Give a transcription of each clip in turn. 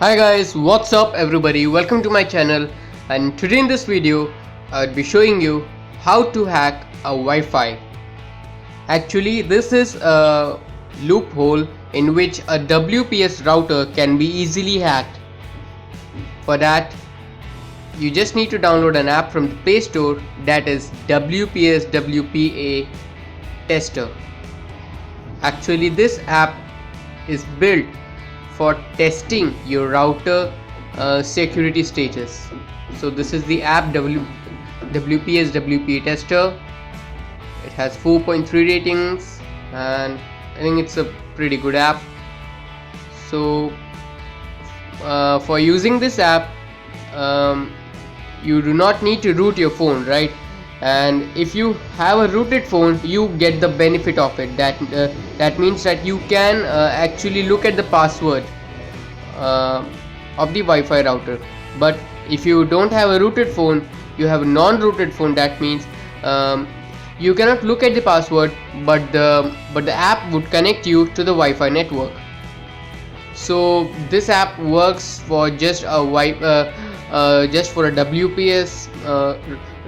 Hi guys, what's up everybody, welcome to my channel, and today in this video I'll be showing you how to hack a Wi-Fi. Actually this is a loophole in which a WPS router can be easily hacked. For that you just need to download an app from the Play Store, that is WPS WPA Tester. Actually this app is built for testing your router security status. So this is the app WPS WPA Tester. It has 4.3 ratings and I think it's a pretty good app. So for using this app you do not need to root your phone, right? And if you have a rooted phone you get the benefit of it. That means that you can actually look at the password of the Wi-Fi router. But if you don't have a rooted phone, you have a non-rooted phone, that means you cannot look at the password, but the app would connect you to the Wi-Fi network. So this app works for just a WPS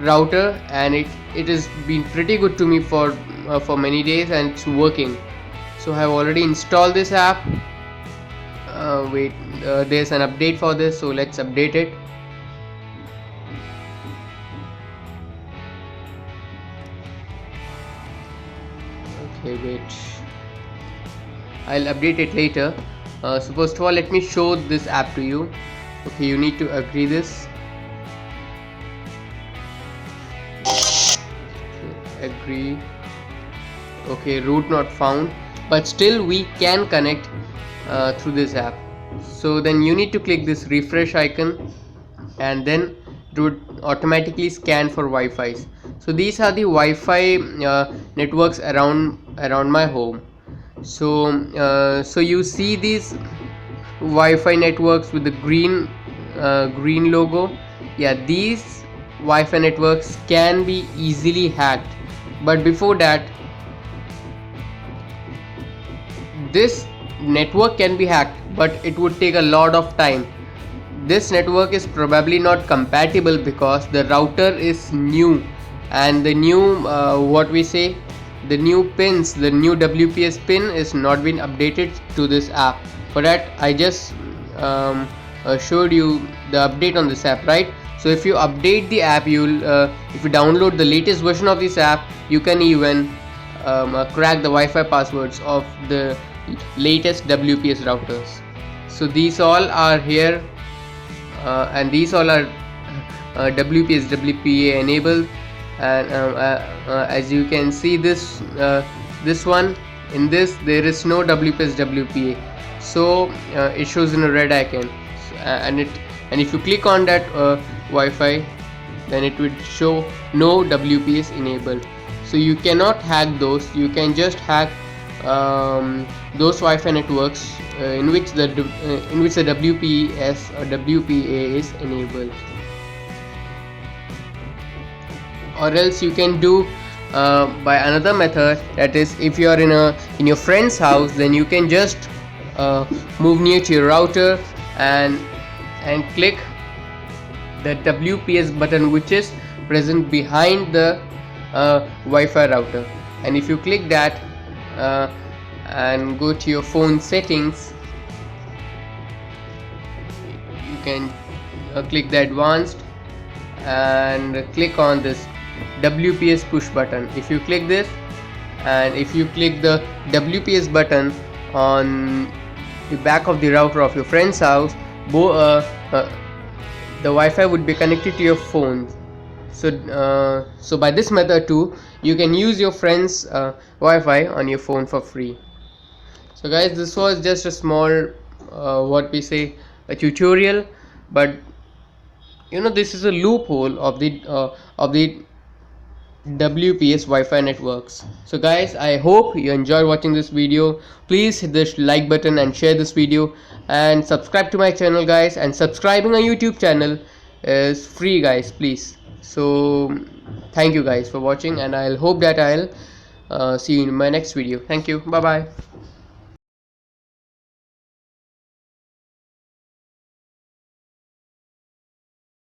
router, and it has been pretty good to me for many days, and it's working. So I have already installed this app. There's an update for this, so let's update it. Okay, wait, I'll update it later. So first of all let me show this app to you. Okay, you need to agree this. Agree. Okay, root not found, but still we can connect through this app. So then you need to click this refresh icon, and then it would automatically scan for Wi-Fi's. So these are the Wi-Fi networks around my home. So you see these Wi-Fi networks with the green logo. Yeah, these Wi-Fi networks can be easily hacked, but before that, this network can be hacked, but it would take a lot of time. This network is probably not compatible because the router is new, and the new the new pins, the new WPS pin is not been updated to this app. For that I just showed you the update on this app, right? So if you update the app, if you download the latest version of this app, you can even crack the Wi-Fi passwords of the latest WPS routers. So these all are here, and these all are WPS WPA enabled, and as you can see, this one, in this there is no WPS WPA, so it shows in a red icon, and if you click on that Wi-Fi, then it would show no WPS enabled. So you cannot hack those. You can just hack those Wi-Fi networks in which the WPS or WPA is enabled. Or else you can do by another method, that is, if you are in your friend's house, then you can just move near to your router and click the WPS button which is present behind the Wi-Fi router, and if you click that and go to your phone settings, you can click the advanced and click on this WPS push button. If you click this, and if you click the WPS button on the back of the router of your friend's house, the Wi-Fi would be connected to your phone. So by this method too, you can use your friend's Wi-Fi on your phone for free. So guys, this was just a small a tutorial, but this is a loophole of the WPS Wi-Fi networks. So guys, I hope you enjoyed watching this video. Please hit the like button and share this video, and subscribe to my channel guys, and subscribing on YouTube channel is free guys, please. So thank you guys for watching, and I'll hope that I'll see you in my next video. Thank you, bye bye.